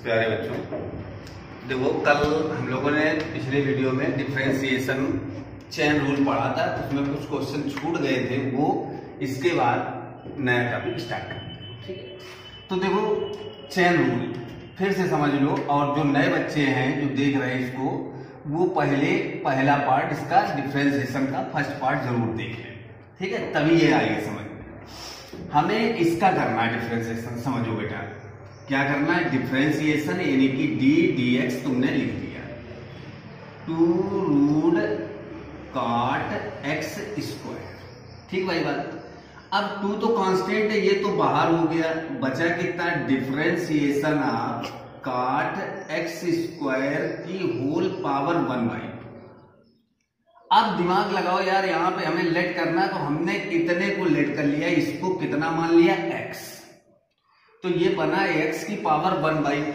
प्यारे बच्चों, देखो कल हम लोगों ने पिछले वीडियो में डिफरेंशिएशन चेन रूल पढ़ा था, उसमें कुछ क्वेश्चन छूट गए थे, वो इसके बाद नया टॉपिक स्टार्ट करते हैं। ठीक है, तो देखो चेन रूल फिर से समझ लो, और जो नए बच्चे हैं जो देख रहे हैं इसको, वो पहला पार्ट इसका डिफरेंशिएशन का फर्स्ट पार्ट जरूर देख लें। ठीक है, तभी ये आएगा समझ में। हमें इसका करना है डिफरेंशिएशन, समझो बेटा क्या करना है। डिफरेंशिएशन यानी कि डी डी एक्स तुमने लिख दिया, 2√cot x स्क्वायर। ठीक भाई बात। अब 2 तो कांस्टेंट है, ये तो बाहर हो गया, बचा कितना, differentiation of cot x square की होल पावर 1/2। अब दिमाग लगाओ यार, यहां पे हमें लेट करना है, तो हमने कितने को लेट कर लिया, इसको कितना मान लिया, x। तो ये बना x की पावर 1/2,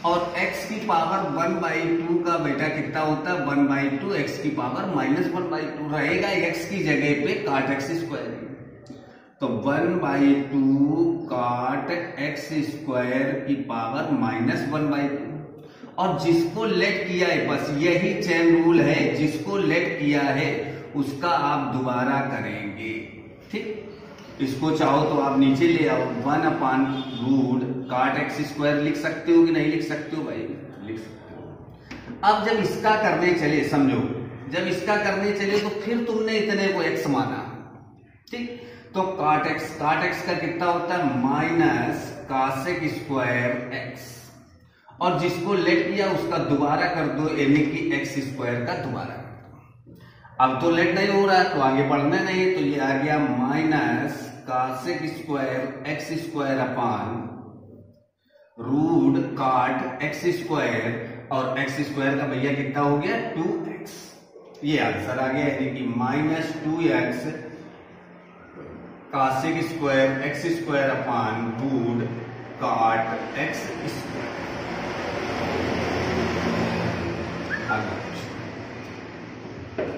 और x की पावर 1/2 का बेटा कितना होता है, 1/2 x की पावर -1/2 रहेगा, x की जगह पे cot x स्क्वायर। तो 1/2 cot x स्क्वायर की पावर -1/2। और जिसको लेट किया है, बस यही चेन रूल है, जिसको लेट किया है उसका आप दोबारा करेंगे। ठीक, इसको चाहो तो आप नीचे ले आओ, 1/√cot x स्क्वायर लिख सकते हो कि नहीं लिख सकते हो भाई, लिख सकते हो। अब जब इसका करने चले, समझो जब इसका करने चले तो फिर तुमने इतने को x माना। ठीक, तो cot x का कितना होता है, -cos स्क्वायर x, और जिसको लेट किया उसका दोबारा कर दो, यानी कि x स्क्वायर का दोबारा कर दो। अब तो लेट नहीं हो रहा है तो आगे बढ़ना नहीं, तो ये आ गया -cos square x square upon √cot x square, और x स्क्वायर का भैया कितना हो गया, 2x। ये आंसर आ गया, यानी कि -2x cos square x square upon √cot x square.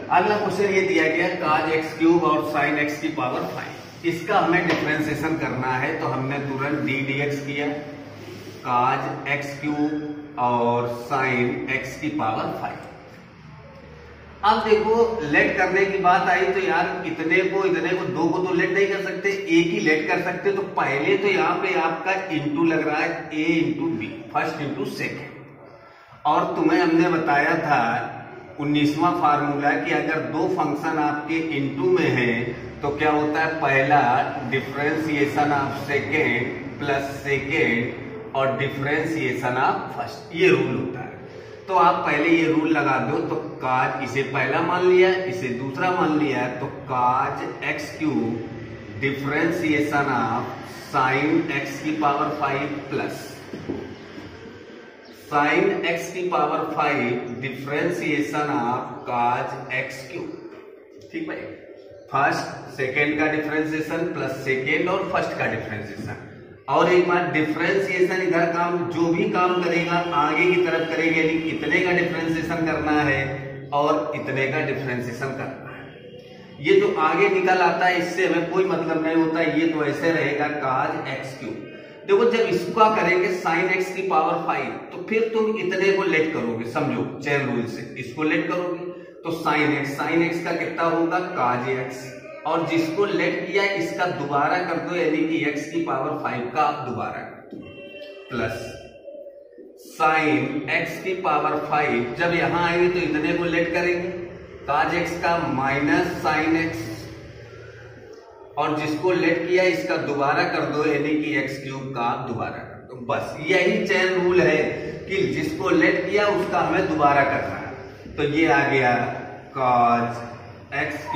अगला क्वेश्चन ये दिया गया, cos x³ और sin x की पावर 5। इसका हमें डिफरेंशिएशन करना है, तो हमने तुरंत d dx किया, cos x³ और sin x की पावर 5। अब देखो लेट करने की बात आई तो यार इतने को 2 को तो लेट नहीं कर सकते, एक ही लेट कर सकते। तो पहले तो यहाँ पे आपका इंटू लग रहा है, a into B, first into second. और तुम्हें हमने बताया था 19वां फार्मूला कि अगर 2 फंक्शन आपके इनटू में है तो क्या होता है, पहला differentiation of second plus second और डिफरेंशिएशन ऑफ फर्स्ट, ये रूल होता है। तो आप पहले ये रूल लगा दो, तो cos, इसे पहला मान लिया, इसे दूसरा मान लिया, तो cos x³ differentiation of sin x की पावर 5 प्लस sin x की power 5 differentiation of cos x³। ठीक भाई, फर्स्ट सेकेंड का डिफरेंशिएशन प्लस सेकेंड और फर्स्ट का डिफरेंशिएशन। और एक बार डिफरेंशिएशन इधर काम, जो भी काम करेगा आगे की तरफ करेगा, यानी इतने का डिफरेंशिएशन करना है और इतने का डिफरेंशिएशन करना है। ये जो आगे निकल आता है इससे हमें कोई मतलब नहीं होता, ये तो ऐसे रहेगा cos x³। देखो जब इसका करेंगे sin x की पावर 5, तो फिर तुम इतने को लेट करोगे, समझो चेन रूल से इसको लेट करोगे, तो sin x का कितना होगा, cos x, और जिसको लेट किया इसका दोबारा कर दो, यानी कि x की पावर 5 का आप दोबारा कर दो, प्लस sin x की पावर 5। जब यहां आएंगे तो इतने को लेट करेंगे, cos x का माइनस sin x, और जिसको लेट किया इसका दोबारा कर दो, यानी कि x³ का दोबारा कर दो। बस यही चेन रूल है कि जिसको लेट किया उसका हमें दोबारा करना है। तो ये आ गया cos x³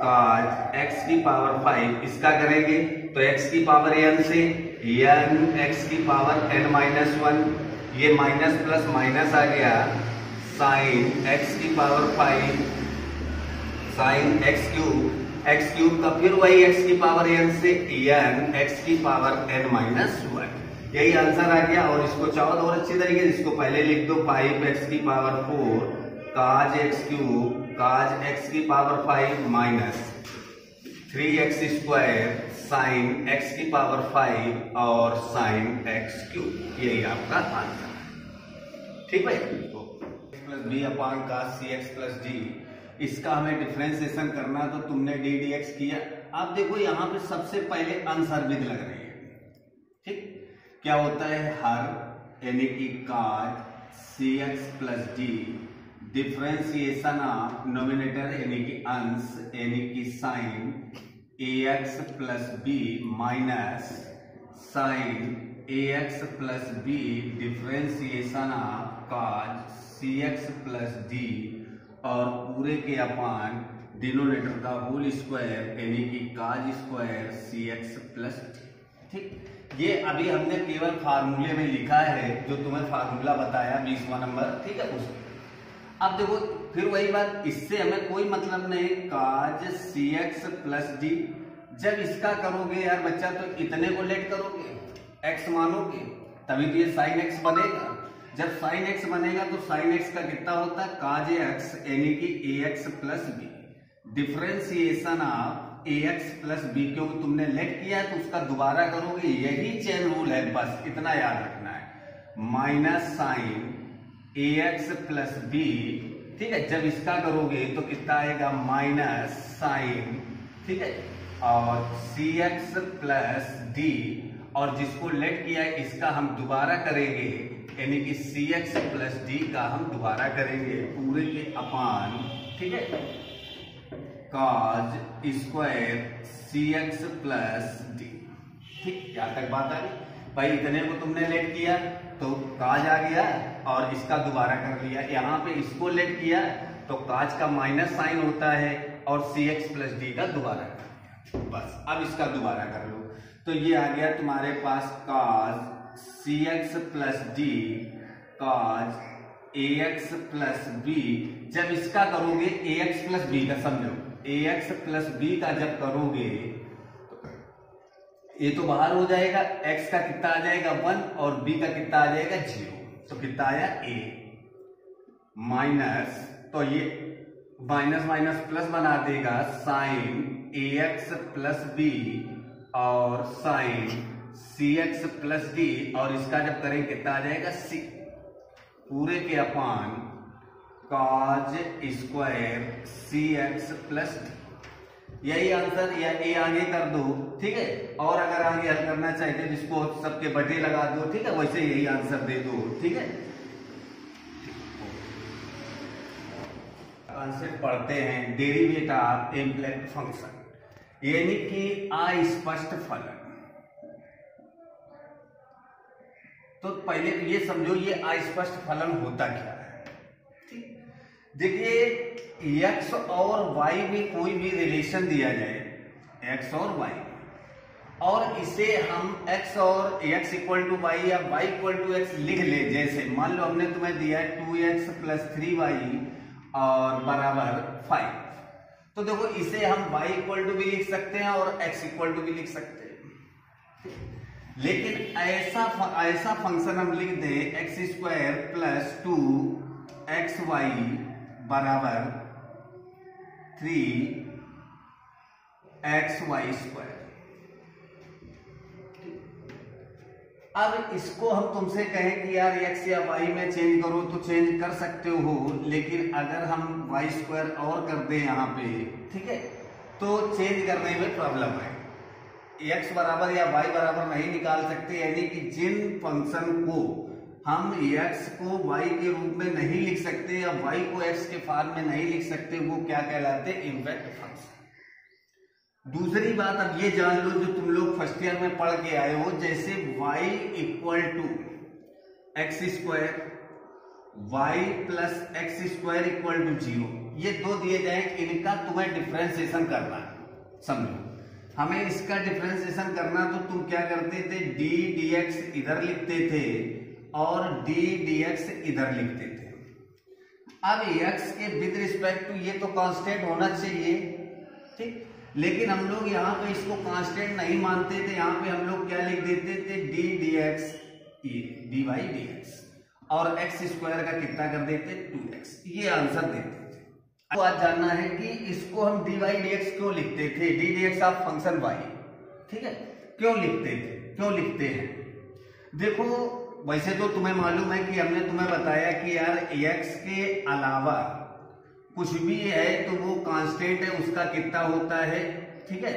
cos x की पावर 5, इसका करेंगे तो x की पावर n से n, x की पावर n-1, ये माइनस प्लस माइनस आ गया, sin x की पावर 5 sin x³ का फिर वही x की पावर n से n, x की पावर n-1, यही आंसर आ गया। और इसको चाहो तो और अच्छी तरीके से इसको पहले लिख दो, 5x की power 4 cos x³ cos x की power 5 minus 3x² sine x की पावर 5 और साइन एक्स क्यूब, यही आपका आंसर है। ठीक है, तो प्लस बी अपान का सी एक्स प्लस डी, इसका हमें डिफ्रेंसिएशन करना, तो तुमने डी डी एक्स किया। आप देखो यहाँ पे सबसे पहले अनसर्विद लग रही है। ठीक, क्या होता है, हर यानी कि cos c x plus d differentiation of nominator यानी कि अंश यानी कि sine a x plus b minus sine a x plus b differentiation of cos c x plus d और पूरे के अपान डिनोमिनेटर का होल स्क्वायर यानी कि cos square c x plus d. ठीक, ये अभी हमने केवल फार्मूले में लिखा है, जो तुम्हें फार्मूला बताया 20वां नंबर। ठीक है, उसमें अब देखो फिर वही बात, इससे हमें कोई मतलब नहीं, काज सी एक्स प्लस डी, जब इसका करोगे यार बच्चा तो इतने को लेट करोगे, एक्स मानोगे, तभी तो ये साइन एक्स बनेगा। जब साइन एक्स बनेगा तो साइन एक्स का कितना होता है, काज एक्स यानी कि a x plus b differentiation of a x plus b, क्योंकि तुमने लेट किया है तो उसका दोबारा करोगे, यही चेन रूल है, बस इतना याद रखना है। Minus sine a x plus B, ठीक है, जब इसका करोगे तो कितना आएगा, माइनस साइन, ठीक है, और सी एक्स प्लस डी, और जिसको लेट किया है इसका हम दोबारा करेंगे यानी कि सी एक्स प्लस डी का हम दोबारा करेंगे पूरे के अपान, ठीक है, काज square c x plus d. ठीक, यहाँ तक बात आ गई भाई, इतने को तुमने लेट किया तो काज आ गया और इसका दोबारा कर लिया, यहाँ पे इसको लेट किया तो काज का माइनस साइन होता है और सी एक्स प्लस डी का दोबारा कर लिया, बस अब इसका दोबारा कर लो, तो ये आ गया तुम्हारे पास काज सी एक्स प्लस डी काज ए एक्स प्लस बी। जब इसका करोगे ए एक्स प्लस बी का, समझो ए एक्स प्लस बी का जब करोगे ये तो बाहर हो जाएगा, x का कितना आ जाएगा 1 और b का कितना आ जाएगा 0, तो कितना आया a माइनस, तो ये माइनस माइनस प्लस बना देगा sign a x plus B और साइन सी एक्स प्लस डी, और इसका जब करें कितना आ जाएगा c पूरे के अपान काज square c x plus D. यही आंसर, या ए आगे कर दो, ठीक है, और अगर आगे हल करना चाहते जिसको सबके बटे लगा दो, ठीक है, वैसे यही आंसर दे दो, ठीक है। कॉन्सेप्ट पढ़ते हैं, डेरिवेटिव ऑफ इम्प्लीसिट फंक्शन यानी कि अस्पष्ट फलन। तो पहले ये समझो ये अस्पष्ट फलन होता क्या है। ठीक, देखिए x और y में कोई भी रिलेशन दिया जाए, x और y, और इसे हम x और x इक्वल टू वाई या y इक्वल टू x लिख ले, जैसे मान लो हमने तुम्हें दिया है 2x प्लस 3y और बराबर 5, तो देखो इसे हम y इक्वल टू भी लिख सकते हैं और x इक्वल टू भी लिख सकते हैं, लेकिन ऐसा फंक्शन हम लिख दें x स्क्वायर प्लस 2xy बराबर 3xy स्क्वायर। अब इसको हम तुमसे कहें कि यार x या y में चेंज करो तो चेंज कर सकते हो, लेकिन अगर हम y स्क्वायर और कर दें यहाँ पे, ठीक है, तो चेंज करने में प्रॉब्लम है, x बराबर या y बराबर नहीं निकाल सकते, यानी कि जिन फंक्शन को हम x को y के रूप में नहीं लिख सकते या y को x के फॉर्म में नहीं लिख सकते, वो क्या कहलाते हैं, इम्पैक्ट फंक्शन। दूसरी बात अब ये जान लो, जो तुम लोग फर्स्ट ईयर में पढ़ के आए हो, जैसे y equal to x square y plus x square equal to 0, ये दो दिए जाए, इनका तुम्हें डिफ्रेंसिएशन करना है। समझो हमें इसका डिफ्रेंसिएशन करना, तो तुम क्या करते थे, d dx इधर लिखते थे और d dx इधर लिखते थे। अब x के विद रिस्पेक्ट टू ये तो कांस्टेंट होना चाहिए, ठीक, लेकिन हम लोग यहाँ पे इसको कांस्टेंट नहीं मानते थे, यहाँ पे हम लोग क्या लिख देते थे, d dx dy dx, और x स्क्वायर का कितना कर देते 2x, ये आंसर देते थे। अब आज जानना है कि इसको हम dy dx क्यों लिखते थे, d dx of function y, ठीक है, क्यों लिखते हैं? देखो वैसे तो तुम्हें मालूम है कि हमने तुम्हें बताया कि यार x के अलावा कुछ भी है तो वो कांस्टेंट है, उसका कितना होता है, ठीक है,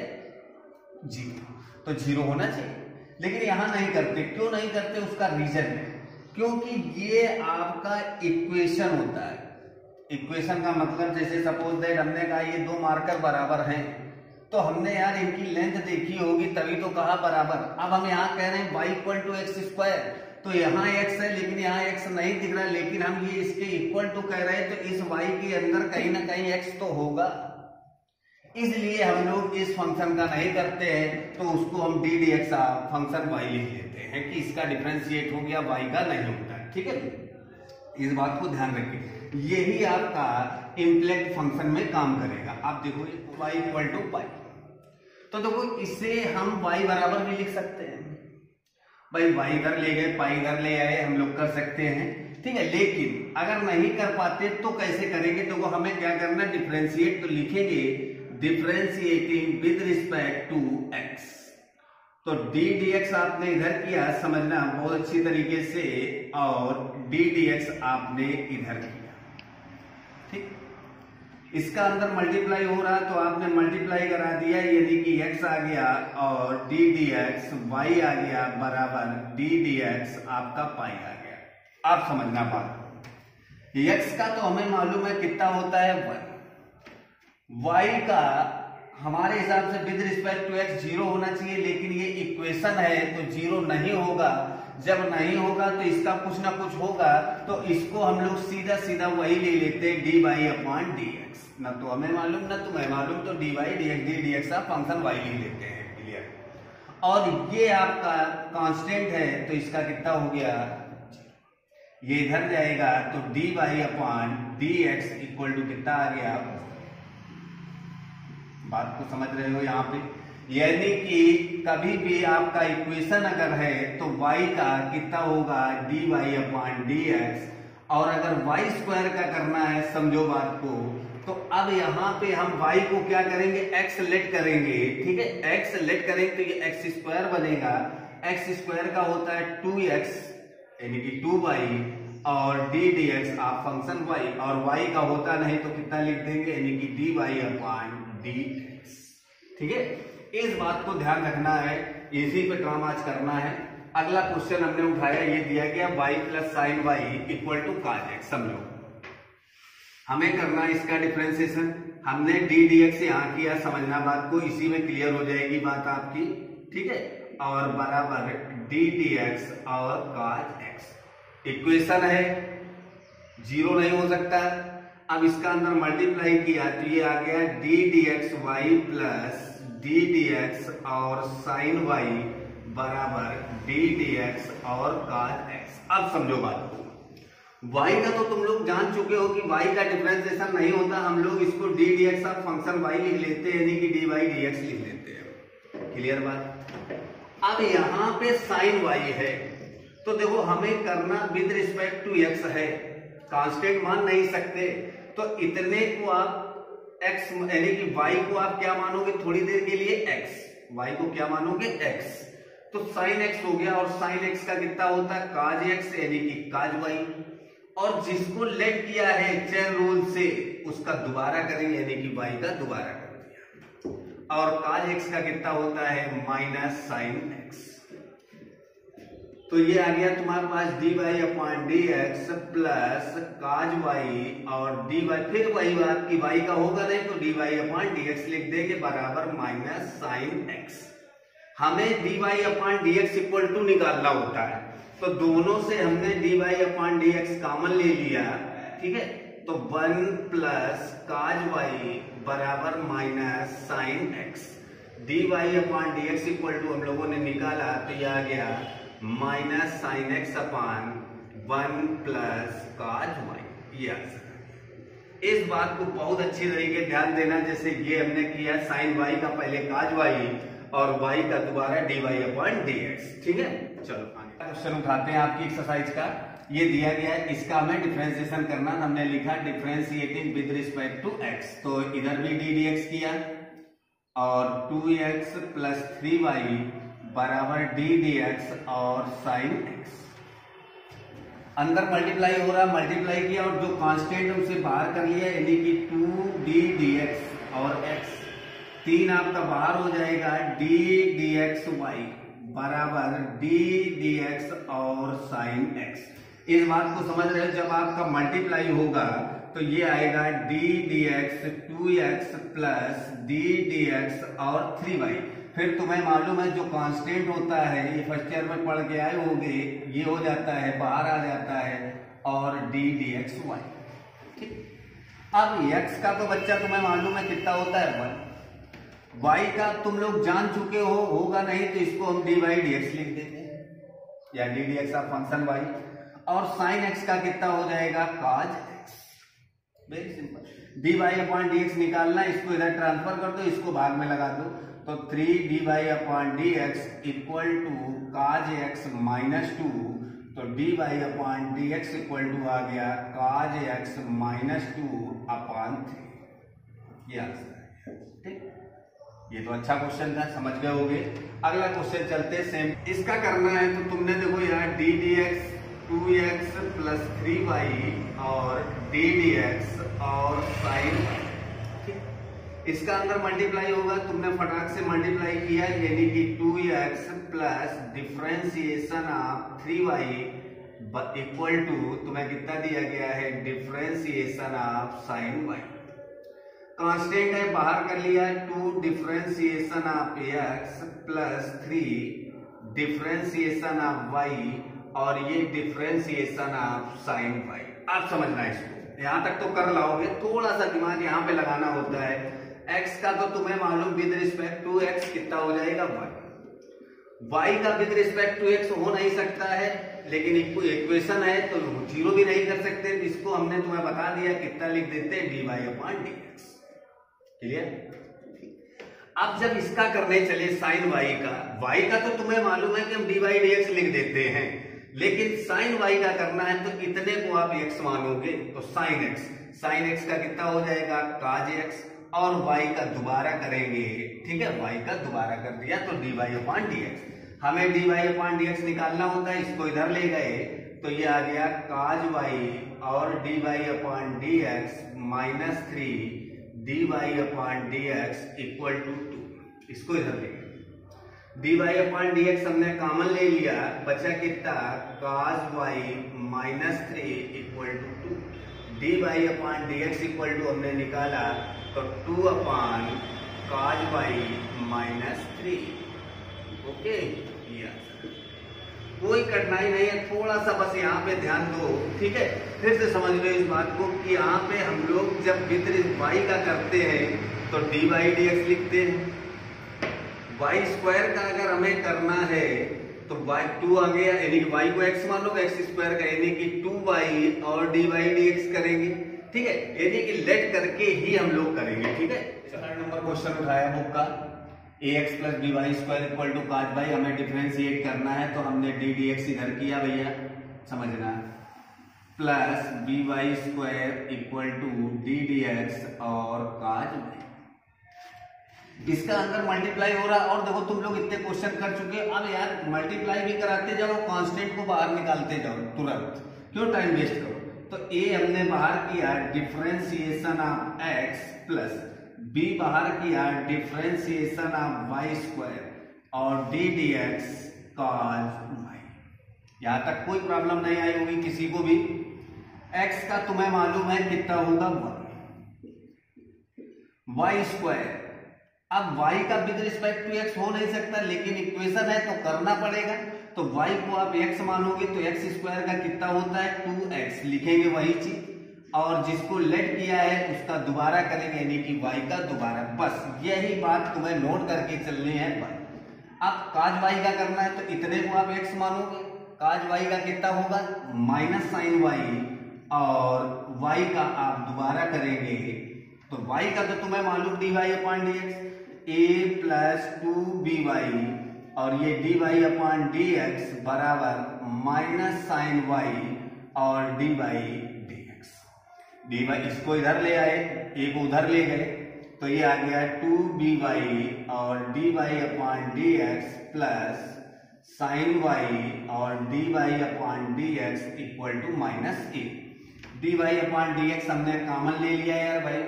0, तो 0 होना चाहिए। लेकिन यहां नहीं करते, क्यों नहीं करते? उसका रीजन है, क्योंकि ये आपका इक्वेशन होता है। इक्वेशन का मतलब जैसे सपोज दैट हमने कहा ये दो मार्कर बराबर हैं, तो हमने यार इनकी लेंथ देखी होगी तभी तो कहा बराबर। अब हम यहाँ कह रहे हैं y equal to x square, तो यहाँ x है लेकिन यहाँ x नहीं दिख रहा, लेकिन हम ये इसके इक्वल टू कह रहे हैं, तो इस y के अंदर कहीं ना कहीं x तो होगा, इसलिए हम लोग इस फंक्शन का नहीं करते हैं, तो उसको हम D d x function y लिख लेते हैं कि इसका डिफरेंशिएट हो गया, y का नहीं होता है, ठीक है। इस बात को ध्यान रखिए, यही आपका इम्प्लेक्ट फंक्शन में काम करेगा। आप देखो y इक्वल टू पाई, तो देखो इसे हम y बराबर भी लिख सकते हैं, भाई y इधर ले गए पाई इधर ले आए, हम लोग कर सकते हैं, ठीक है। लेकिन अगर नहीं कर पाते तो कैसे करेंगे? तो वो हमें क्या करना, डिफरेंशिएट, तो लिखेंगे differentiating with respect to x, तो डी डी एक्स आपने इधर किया, समझना बहुत अच्छी तरीके से, और डी डी एक्स आपने इधर किया, ठीक। इसका अंदर मल्टीप्लाई हो रहा तो आपने मल्टीप्लाई करा दिया, यानी कि x आ गया और डी डी एक्स वाई आ गया बराबर डी डी एक्स आपका पाई आ गया। आप समझना बात, x का तो हमें मालूम है कितना होता है 1, y का हमारे हिसाब से विद रिस्पेक्ट टू x 0 होना चाहिए, लेकिन ये इक्वेशन है तो 0 नहीं होगा। जब नहीं होगा तो इसका कुछ ना कुछ होगा, तो इसको हम लोग सीधा सीधा वही ले लेते हैं d y upon d x, ना तो हमें मालूम ना तुम्हें मालूम, तो d y d x d d x आप फंक्शन वाई ले लेते हैं, क्लियर। और ये आपका कांस्टेंट है तो इसका कितना हो गया, ये इधर जाएगा, तो d y upon d x equal to कितना आ गया, बात को समझ रहे हो यहाँ पे, यानी कि कभी भी आपका इक्वेशन अगर है तो y का कितना होगा dy अपॉन dx, और अगर y स्क्वायर का करना है, समझो बात को, तो अब यहाँ पे हम y को क्या करेंगे, x लेट करेंगे, ठीक है, x लेट करेंगे तो ये x स्क्वायर बनेगा, x स्क्वायर का होता है 2x यानी कि 2y, और डी डी एक्स आप फंक्शन y, और y का होता नहीं तो कितना लिख देंगे, यानी कि dy अपॉन dx, ठीक है। इस बात को ध्यान रखना है, इसी पे काम आज करना है। अगला क्वेश्चन हमने उठाया, ये दिया गया y plus sine y equal to cos x, समझो हमें करना है इसका डिफरेंशिएशन, हमने डी डी एक्स यहाँ किया, समझना बात को, इसी में क्लियर हो जाएगी बात आपकी, ठीक है, और बराबर डी डी एक्स और काज एक्स, इक्वेशन है 0 नहीं हो सकता। अब इसका अंदर मल्टीप्लाई किया तो ये आ गया d d x y plus d d x और साइन वाई बराबर डी डी एक्स और काज एक्स। अब समझो बात को, y का तो तुम लोग जान चुके हो कि y का डिफरेंशिएशन नहीं होता, हम लोग इसको डी डी एक्स आप फंक्शन y लिख लेते हैं, यानी कि डी वाई डी एक्स लिख लेते हैं, क्लियर बात। अब यहाँ पे साइन y है, तो देखो हमें करना विद रिस्पेक्ट टू x है, कांस्टेंट मान नहीं सकते, तो इतने को आप x यानी कि y को आप क्या मानोगे थोड़ी देर के लिए x, y को क्या मानोगे x, तो sin x हो गया, और sin x का कितना होता है काज x यानी कि काज y, और जिसको लेट किया है चेन रूल से उसका दोबारा करेंगे, यानी कि y का दोबारा कर दिया, और काज x का कितना होता है माइनस साइन x, तो ये आ गया तुम्हारे पास d y upon d x plus cos y और डी वाई, फिर वही बात की वाई का होगा नहीं तो d y upon d x लिख देंगे बराबर माइनस साइन एक्स। हमें d y upon d x equal to निकालना होता है, तो दोनों से हमने d y upon d x common ले लिया, ठीक है, तो 1 प्लस काज वाई बराबर minus sine x, D y upon d x equal to हम लोगों ने निकाला तो यह आ गया minus sine x upon 1 plus cos y, ये आंसर। इस बात को बहुत अच्छी तरीके ध्यान देना, जैसे ये हमने किया साइन वाई का पहले काज वाई और वाई का दोबारा d y upon d x, ठीक है। चलो क्वेश्चन उठाते हैं आपकी एक्सरसाइज का, ये दिया गया है, इसका हमें डिफरेंशिएशन करना, हमने लिखा differentiating with respect to x, तो इधर भी डी डी एक्स किया, और 2x प्लस 3y बराबर d dx और साइन x। अंदर मल्टीप्लाई हो रहा, मल्टीप्लाई किया और जो कांस्टेंट उसे बाहर कर लिया, यानी कि 2d dx और x, 3 आपका बाहर हो जाएगा, d dx y बराबर d dx और साइन x। इस बात को समझ रहे हो, जब आपका मल्टीप्लाई होगा तो ये आएगा d dx 2x plus d dx और 3y। फिर तुम्हें मालूम है जो कांस्टेंट होता है, ये फर्स्ट ईयर में पढ़ के आए होंगे, ये हो जाता है, बाहर आ जाता है, और d dx y। ठीक। अब x का तो बच्चा तुम्हें मालूम है कितना होता है 1, y का तुम लोग जान चुके हो, होगा नहीं तो इसको हम dy dx लिख देते हैं, या d dx of function y, और साइन x का कितना हो जाएगा cos x। Very simple, dy upon dx निकालना, इसको इधर ट्रांसफर कर दो, इसको भाग में लगा दो, तो 3 dy upon dx equal to cos x minus 2, तो dy upon dx equal to आ गया cos x माइनस 2 अपॉन 3। ये आंसर है। ठीक, ये तो अच्छा क्वेश्चन था, समझ गए होगे। अगला क्वेश्चन चलते हैं, सेम इसका करना है। तो तुमने देखो यहाँ d dx 2x plus 3y और d dx और साइन। इसका अंदर मल्टीप्लाई होगा, तुमने फटाक से मल्टीप्लाई किया, यानी कि 2x plus differentiation of 3y equal to तुम्हें कितना दिया गया है, differentiation of sine y। Constant है, बाहर कर लिया, 2 differentiation of x plus 3 differentiation of y, और ये डिफरेंशिएशन ऑफ साइन y। आप समझना है इसको, यहां तक तो कर लाओगे, थोड़ा सा दिमाग यहां पे लगाना होता है। x का तो तुम्हें मालूम विद रिस्पेक्ट टू x कितना हो जाएगा 1, y का विद रिस्पेक्ट टू x हो नहीं सकता है, लेकिन इक्वेशन है तो जीरो भी नहीं कर सकते, इसको हमने तुम्हें बता दिया, कितना लिख देते हैं dy अपॉन dx। क्लियर। अब जब इसका करने चले साइन y का तो तुम्हें मालूम है कि हम dy dx लिख देते हैं, लेकिन साइन y का करना है तो इतने को आप x मानोगे, तो साइन x का कितना हो जाएगा cos x, और y का दोबारा करेंगे। ठीक है, y का दोबारा कर दिया तो dy अपॉन dx। हमें dy अपॉन dx निकालना होता है, इसको इधर ले गए तो ये आ गया cos y और dy upon dx minus 3 dy upon dx equal to 2। इसको इधर ले गए, dy अपॉन dx हमने कॉमन ले लिया, बचा कितना cos y minus 3 equal to 2। dy upon dx equal to हमने निकाला तो 2 upon cos y minus 3। Okay, ये आंसर, कोई कठिनाई नहीं है, थोड़ा सा बस यहाँ पे ध्यान दो। ठीक है, फिर से समझ लो इस बात को कि यहाँ पे हम लोग जब विद y का करते हैं तो dy dx लिखते हैं, y स्क्वायर का अगर हमें करना है तो y2 आ गया, यानी कि y को x मान लो, x स्क्वायर का यानी कि 2y और dy dx करेंगे। ठीक है, यानी कि लेट करके ही हम लोग करेंगे। ठीक है, 4 नंबर क्वेश्चन उठाया बुक का, ax plus B y square equal to cos y, हमें डिफरेंशिएट करना है तो हमने d dx इधर किया भैया, समझना, plus B y square equal to d dx और cos y। इसका अंदर मल्टीप्लाई हो रहा है, और देखो तुम लोग इतने क्वेश्चन कर चुके हो, अब यार मल्टीप्लाई भी कराते जाओ, कांस्टेंट को बाहर निकालते जाओ तुरंत, क्यों टाइम वेस्ट करो। तो a हमने बाहर किया differentiation of x plus b बाहर किया डिफरेंशिएशन ऑफ y स्क्वायर और d dx cos y। यहां तक कोई प्रॉब्लम नहीं आई होगी किसी को भी। x का तुम्हें मालूम है कितना होगा 1, y स्क्वायर, अब y का विद रिस्पेक्ट टू x हो नहीं सकता, लेकिन इक्वेशन है तो करना पड़ेगा, तो y को आप x मानोगे तो x स्क्वायर का कितना होता है 2x, लिखेंगे वही चीज, और जिसको लेट किया है उसका दोबारा करेंगे, यानी कि y का दोबारा। बस यही बात तुम्हें नोट करके चलनी है भाई। अब cos y का करना है तो इतने को आप x मानोगे, cos y का कितना होगा माइनस साइन y, और y का आप दोबारा करेंगे तो y का तो तुम्हें मालूम dy upon dx, a plus 2by, और ये dy अपॉन dx बराबर माइनस साइन y और dy dx। dy इसको इधर ले आए, a को उधर ले गए, तो ये आ गया 2by और dy upon dx plus sine y और dy upon dx equal to minus A. dy upon dx हमने कॉमन ले लिया यार भाई,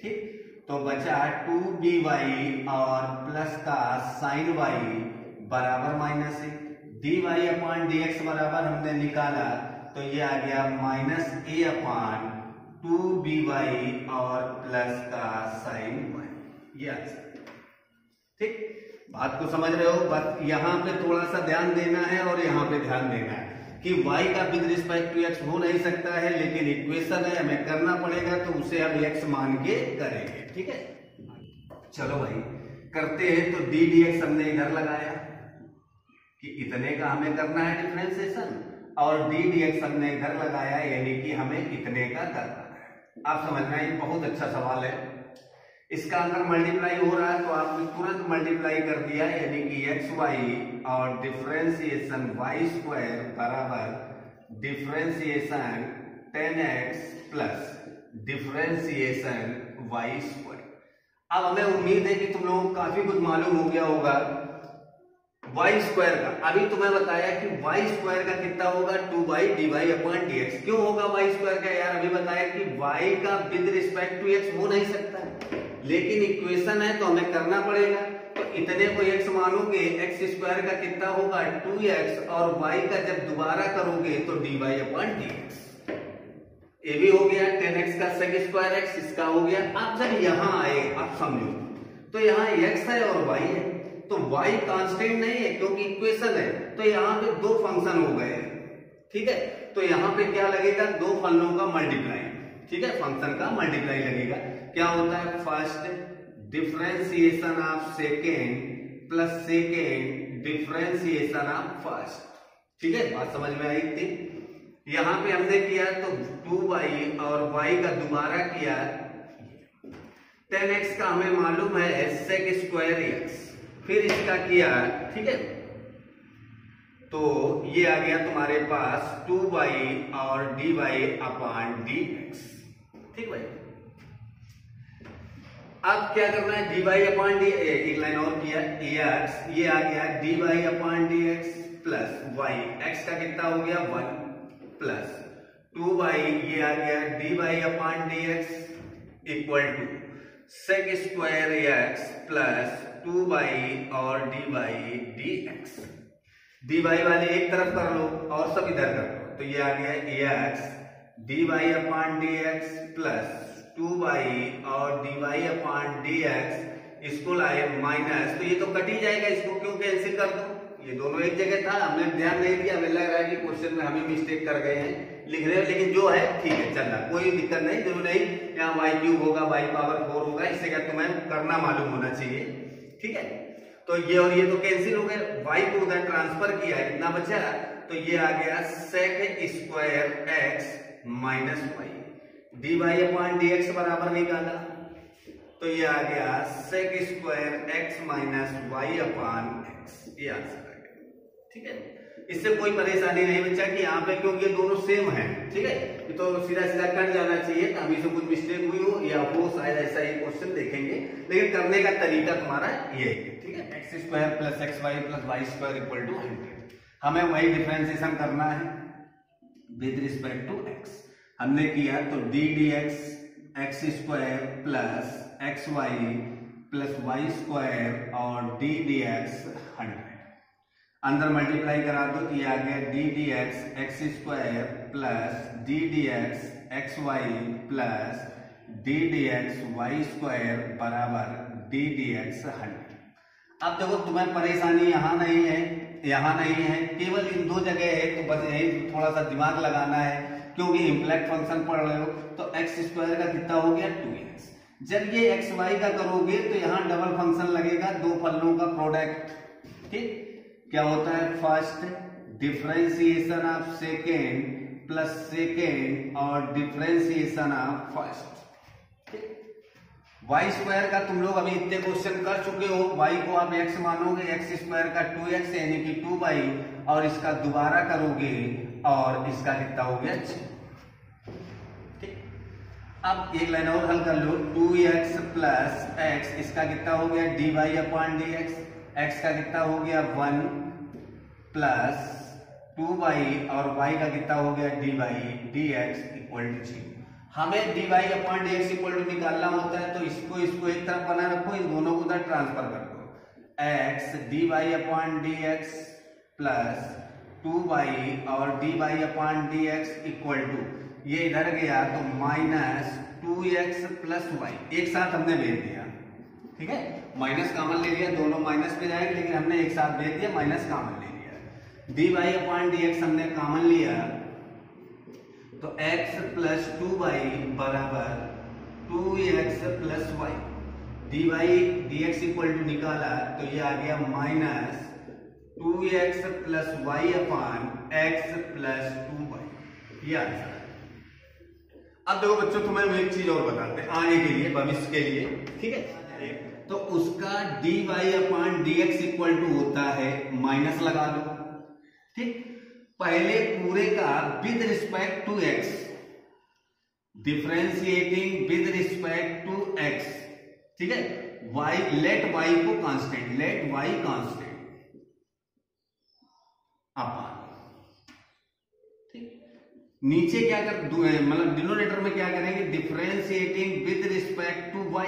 ठीक। तो बचा 2by और प्लस का साइन y बराबर minus A. dy upon dx बराबर हमने निकाला तो ये आ गया माइनस ए अपॉन 2by और प्लस का साइन y, ये आंसर, ठीक। बात को समझ रहे हो? बस यहाँ पे थोड़ा सा ध्यान देना है और यहाँ पे ध्यान देना है कि y का विद रिस्पेक्ट टू x हो नहीं सकता है, लेकिन इक्वेशन है हमें करना पड़ेगा तो उसे अब x मान के करेंगे, ठीक है। चलो भाई करते हैं। तो डी dx हमने इधर लगाया कि इतने का हमें करना है डिफरेंशिएशन, और डी dx हमने इधर लगाया यानी कि हमें इतने का करना है। आप समझ रहे हैं, ये बहुत अच्छा सवाल है। इसका अंदर मल्टीप्लाई हो रहा है तो आपने तुरंत मल्टीप्लाई कर दिया, यानी कि एक्स वाई और डिफरेंशिएशन वाई स्क्वायर बराबर differentiation 10x plus differentiation y square. अब हमें उम्मीद है कि तुम लोगों को काफी कुछ मालूम हो गया होगा वाई स्क्वायर का। अभी तुम्हें बताया कि वाई स्क्वायर का कितना होगा 2by dy अपॉन dx। क्यों होगा वाई स्क्वायर का यार? अभी बताया कि y का विद रिस्पेक्ट टू x हो नहीं सकता है, लेकिन इक्वेशन है तो हमें करना पड़ेगा। तो इतने को x मानोगे, एक्स स्क्वायर का कितना होगा 2x, और y का जब दोबारा करोगे तो dy अपॉन dx। ये भी हो गया 10x का सेक स्क्वायर x, इसका हो गया। अब जब यहाँ आए, आप समझो, तो यहाँ x है और y है, तो y कांस्टेंट नहीं है क्योंकि इक्वेशन है, तो यहाँ पे दो फंक्शन हो गए, ठीक है। तो यहाँ पे क्या लगेगा? दो फलनों का मल्टीप्लाई, ठीक है, फंक्शन का मल्टीप्लाई लगेगा। क्या होता है? First differentiation of second plus second differentiation of first, ठीक है। बात समझ में आई थी? यहाँ पे हमने किया तो 2y और y का दोबारा किया 10x का हमें मालूम है सेक स्क्वायर x, फिर इसका किया, ठीक है। तो ये आ गया तुम्हारे पास 2y और dy अपॉन dx, ठीक भाई। अब क्या करना है? dy अपॉन डी, एक लाइन और किया x, ये आ गया dy upon dx plus y, x का कितना हो गया 1 प्लस 2y, ये आ गया dy upon dx equal to sec square x plus 2y और dy dx। dy वाले एक तरफ कर लो और सब इधर कर लो, तो ये आ गया ax dy upon dx plus 2y और dy अपॉन dx, इसको लाए माइनस, तो ये तो कट ही जाएगा, इसको क्यों कैंसिल कर दो? ये दोनों एक जगह था, हमने ध्यान नहीं दिया, हमें लग रहा है कि क्वेश्चन में हमें मिस्टेक कर गए हैं लिख रहे हैं, लेकिन जो है ठीक है, चल रहा, कोई दिक्कत नहीं। जरूर नहीं यहाँ y क्यूब होगा, y पावर 4 होगा, इससे क्या तुम्हें करना मालूम होना चाहिए, ठीक है। तो ये और ये तो कैंसिल हो गए, y को उधर ट्रांसफर किया, इतना बचा, तो ये आ गया sec square x minus y, dy upon dx बराबर निकाला, तो ये आ गया sec square x minus y upon x, ये आंसर आ गया, ठीक है। इससे कोई परेशानी नहीं बच्चा कि यहाँ पे क्योंकि ये दोनों सेम है, ठीक है, तो सीधा सीधा कट जाना चाहिए, अभी से कुछ मिस्टेक हुई हो या हो, शायद ऐसा ही क्वेश्चन देखेंगे, लेकिन करने का तरीका तुम्हारा ये है, ठीक है। X square plus x y plus y square equal to 100, हमें वही डिफरेंशिएशन करना है विद रिस्पेक्ट टू एक्स। हमने किया तो d d x square plus x y plus y square और डी डी एक्स 100, अंदर मल्टीप्लाई करा दो तो ये आ गया d d x square plus d d x y plus d d x y square बराबर डी डी एक्स 100। अब देखो तुम्हें परेशानी यहाँ नहीं है, यहाँ नहीं है, केवल इन दो जगह है, तो बस यही थोड़ा सा दिमाग लगाना है, क्योंकि इम्प्लैक्ट फंक्शन पढ़ रहे हो। तो एक्स स्क्वायर का कितना हो गया 2x, जब ये एक्स वाई का करोगे तो यहाँ डबल फंक्शन लगेगा, दो फलनों का प्रोडक्ट, ठीक। क्या होता है? First differentiation of second plus second और डिफरेंशिएशन ऑफ फर्स्ट, ठीक। वाई स्क्वायर का तुम लोग अभी इतने क्वेश्चन कर चुके हो, वाई को आप एक्स मानोगे, एक्स स्क्वायर का 2x यानी कि 2y, और इसका दोबारा करोगे और इसका कितना हो गया 6, ठीक। अब एक लाइन और हल कर लो, 2x प्लस एक्स, इसका कितना हो गया dy upon d x, x का कितना हो गया 1 प्लस 2y और y का कितना हो गया dy dx इक्वल टू 0। हमें dy upon d x equal to निकालना होता है, तो इसको एक तरफ बना रखो, इन दोनों को उधर ट्रांसफर कर दो, x dy upon d x plus 2y और dy upon d x equal to, ये इधर गया तो माइनस 2x प्लस वाई, एक साथ हमने भेज दिया, ठीक है, माइनस कॉमन ले लिया, दोनों माइनस पे जाएंगे लेकिन हमने एक साथ भेज दिया, माइनस कॉमन ले लिया, dy अपॉन dx हमने कॉमन लिया, तो x प्लस 2y बराबर 2x plus y, dy dx equal to निकाला तो ये आ गया minus 2x plus y upon x plus 2y, ये आंसर है। अब देखो बच्चों, तुम्हें एक चीज और बताते हैं आगे के लिए, भविष्य के लिए, ठीक है, तो उसका dy upon dx equal to होता है, माइनस लगा दो, ठीक, पहले पूरे का with respect to x, differentiating with respect to x, ठीक है, y, लेट y को constant, let y constant upon, नीचे क्या कर, मतलब डिनोमिनेटर में क्या करेंगे, differentiating with respect to y,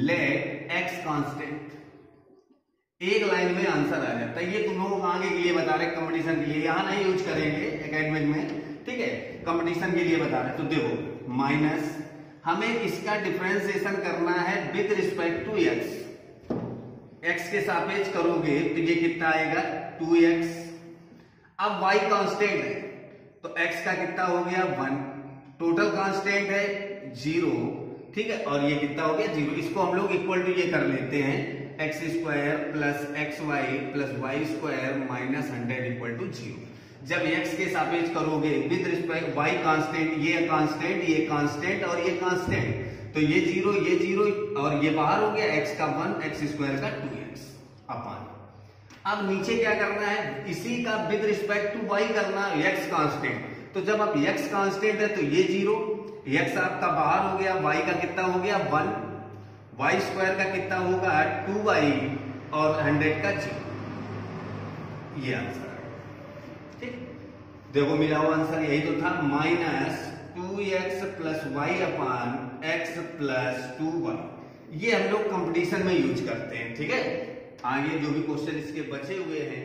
let x constant, एक लाइन में आंसर आ जाता है। ये तुम लोगों को आगे के लिए बता रहे, कंपटीशन के लिए, यहां नहीं यूज करेंगे एकेडमिक में, ठीक है, कंपटीशन के लिए बता रहे। तो देखो माइनस, हमें इसका डिफरेंशिएशन करना है with respect to x, x के सापेक्ष करोगे तो ये कितना आएगा 2x, अब y कांस्टेंट है तो x का कितना हो गया 1, टोटल कांस्टेंट है 0, ठीक है, और ये कितना हो गया 0, इसको हम लोग इक्वल टू ये कर लेते हैं, x square plus x y plus y square minus 100 equal to 0। जब x के सापेक्ष करोगे विद रिस्पेक्ट y कांस्टेंट, ये कांस्टेंट, ये कांस्टेंट और ये कांस्टेंट, तो ये 0 ये 0 और ये बाहर हो गया, x का 1 एक्स स्क्वायर का 2x अपॉन, अब नीचे क्या करना है, इसी का विद रिस्पेक्ट टू y करना, x कांस्टेंट, तो जब आप x कांस्टेंट है तो ये 0, x आपका बाहर हो गया, y का कितना हो गया 1, y स्क्वायर का कितना होगा 2y और 100 का 0, ये आंसर है, ठीक, देखो मिला हुआ आंसर यही तो था, minus 2x plus y upon x plus 2y, ये हम लोग कंपटीशन में यूज करते हैं, ठीक है। आगे जो भी क्वेश्चन इसके बचे हुए हैं